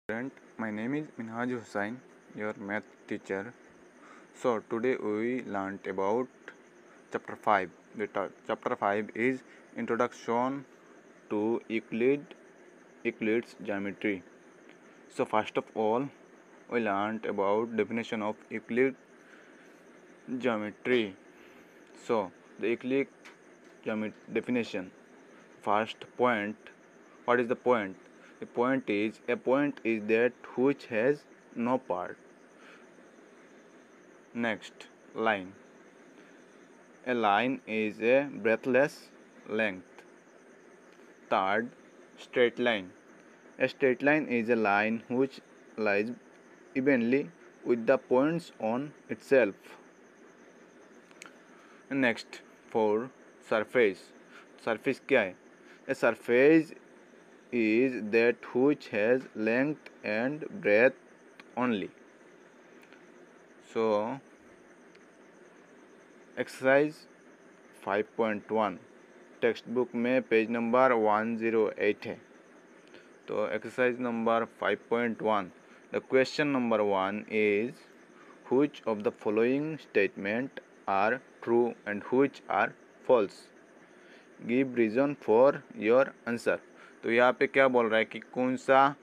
Student, my name is Minhaj Hussain, your math teacher. So today we learned about chapter 5. Chapter 5 is Introduction to Euclid's Geometry. So first of all, we learned about definition of Euclid geometry. So the Euclid definition. First point. What is the point? A point is that which has no part. Next, line. A line is a breathless length. Third, straight line. A straight line is a line which lies evenly with the points on itself. Next, four, surface. Surface क्या है? A surface is that which has length and breadth only. So, exercise 5.1 text book में page number 108 है. तो exercise number 5.1 the question number 1 is which of the following statement are true and which are false. Give reason for your answer. तो यहाँ पे क्या बोल रहा है कि कौन सा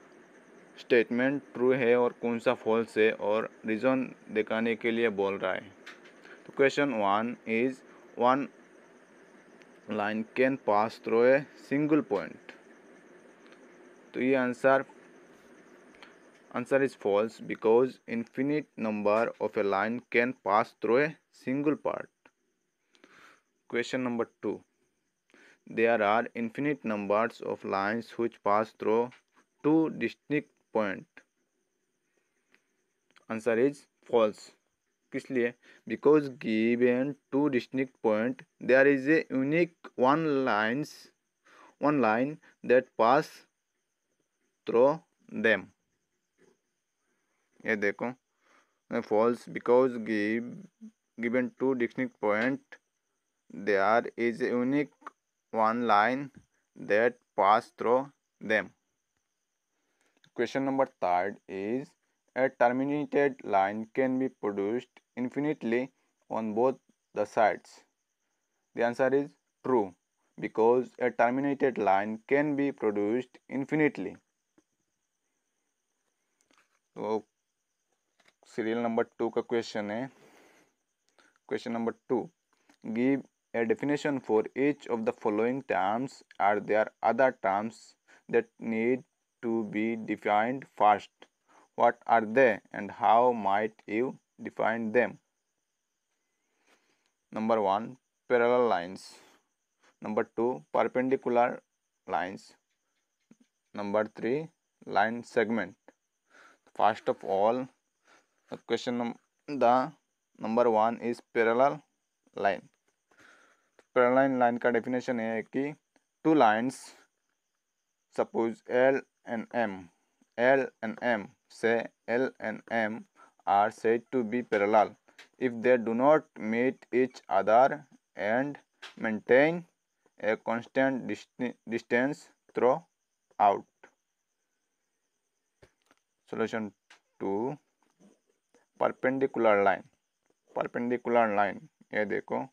स्टेटमेंट ट्रू है और कौन सा फॉल्स है और रीज़न दिखाने के लिए बोल रहा है. तो question 1 is one line can pass through a single point. तो ये answer is false because infinite number of a line can pass through a single part. Question number 2. There are infinite numbers of lines which pass through two distinct points. Answer is false. किस लिए? Because given two distinct points, there is a unique one line that pass through them. ये देखो, false because given two distinct points, there is a unique one line that pass through them. Question number 3 is a terminated line can be produced infinitely on both the sides. The answer is true because a terminated line can be produced infinitely. तो serial number 2 का question है. Question number 2 give a definition for each of the following terms. Are there other terms that need to be defined first? What are they and how might you define them? Number 1, parallel lines. Number 2, perpendicular lines. Number 3, line segment. First of all, the number 1 is parallel line. Parallel line का definition है कि two lines suppose L and M से L and M are said to be parallel if they do not meet each other and maintain a constant distance throughout. Solution 2, perpendicular line. ये देखो,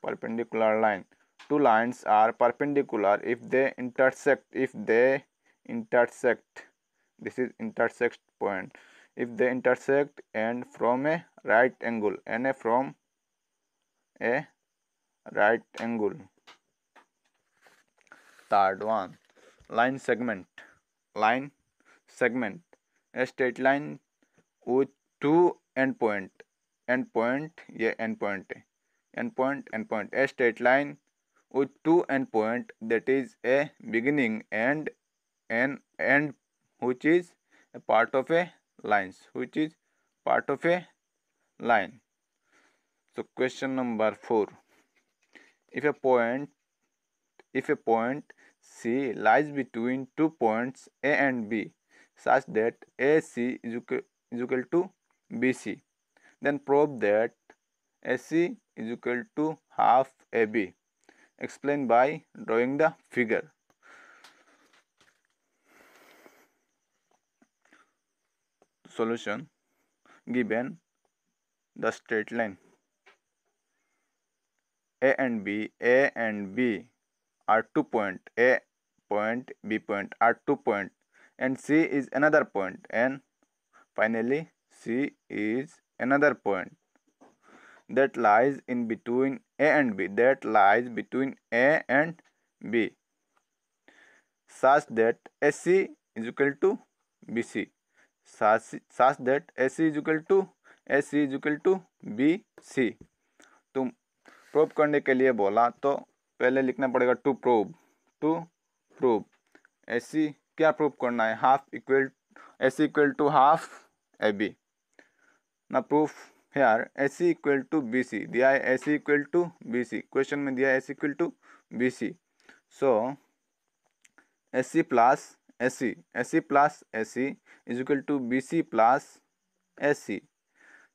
perpendicular line. Two lines are perpendicular if they intersect. This is intersect point. If they intersect and from a right angle. From a right angle. Third one, line segment. A straight line with two endpoint. ये endpoint है. Endpoint. A straight line with two endpoint, that is a beginning and an end which is a part of a line. So question number 4. If a point C lies between 2 points A and B such that AC is equal to BC, then prove that AC is equal to half AB. Explain by drawing the figure. solution given the straight line A and B are 2 point, A point, B point are 2 point, and C is another point, and finally C is another point that lies in between A and B, such that AC is equal to BC, such that AC is equal to BC। तो prove करने के लिए बोला तो पहले लिखना पड़ेगा to prove AC क्या प्रूव करना है, AC equal to half AB। ना proof here AC equal to BC दिया है, AC इक्वल टू BC क्वेश्चन में दिया है AC equal to BC। So AC plus AC is equal to BC plus AC।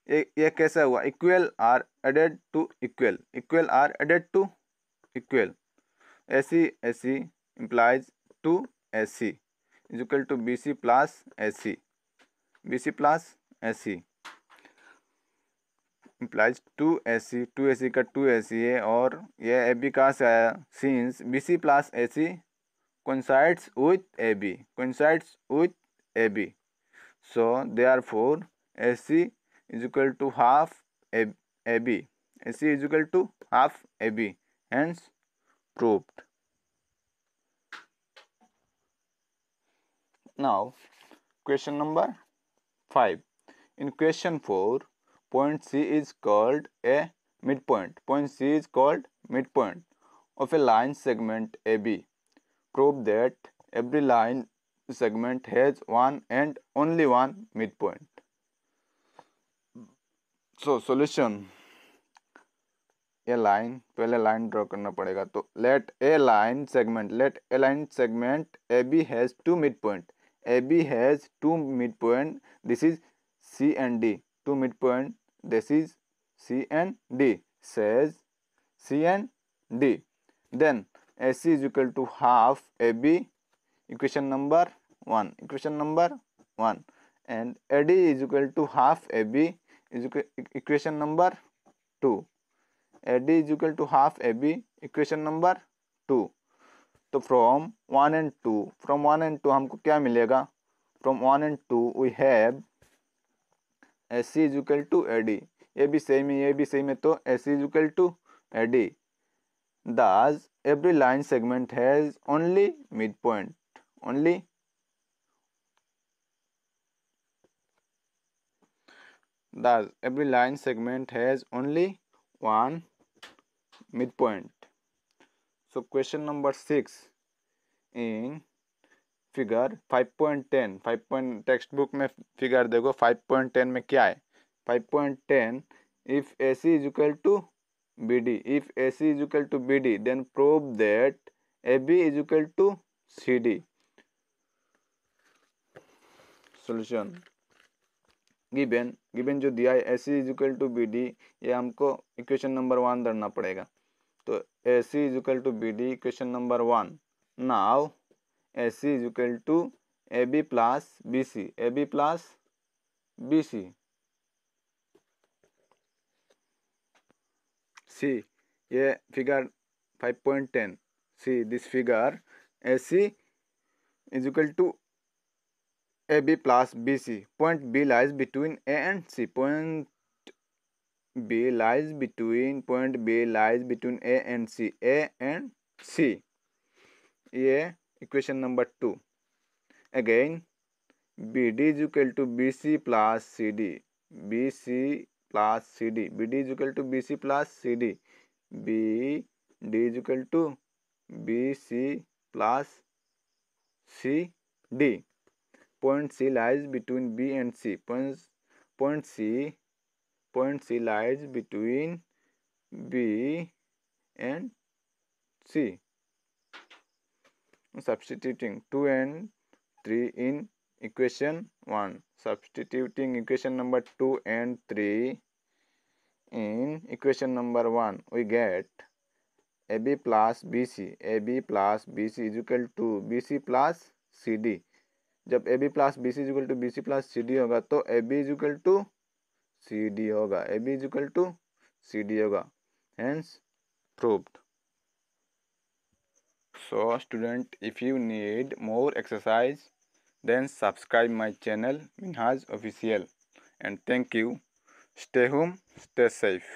ये कैसा हुआ, equal are added to equal are added to equal, AC implies 2AC is equal to BC plus AC implies 2AC का 2AC है, और ये AB कहाँ से आया, since BC plus AC coincides with AB, so therefore AC is equal to half AB, AC is equal to half AB, hence proved। Now question number 5. In question 4, point C is called a midpoint. Point C is called midpoint of a line segment AB. Prove that every line segment has one and only one midpoint. So solution, ये line पहले line draw करना पड़ेगा। तो let a line segment AB has two midpoint, this is C and D, two midpoint this is C and D, says C and D, then AC is equal to half AB, equation number 1, and AD is equal to half AB, is equation number 2, AD is equal to half AB, equation number 2। तो from 1 and 2 हमको क्या मिलेगा, from 1 and 2 we have AC is equal to AD, ये भी same है, तो AC is equal to AD, thus every line segment has only midpoint, thus every line segment has only one midpoint। So question number 6, in figure 5.10 text book में figure देखो 5.10 में क्या है, 5.10 if AC is equal to BD, then prove that AB is equal to CD। Solution given जो दिया है AC is equal to BD, ये हमको इक्वेशन नंबर 1 धरना पड़ेगा। तो AC is equal to BD, equation number 1। Now AC is equal to AB plus BC, C, ये figure 5.10, see this figure, AC is equal to AB plus BC, point B lies between A and C, point B lies between A and C, ये equation number 2। Again BD is equal to BC plus CD, BD is equal to BC plus CD, BD is equal to BC plus CD, point C lies between B and C, point C lies between B and C। Substituting 2 and 3 in equation 1, substituting equation number 2 and 3 in equation number 1, we get AB plus BC is equal to BC plus CD, जब A B plus B C is equal to B C plus C D होगा तो A B is equal to C D होगा, A B is equal to C D होगा, hence proved. So student, if you need more exercise, then subscribe my channel Minhaj Official, and thank you. Stay home, stay safe.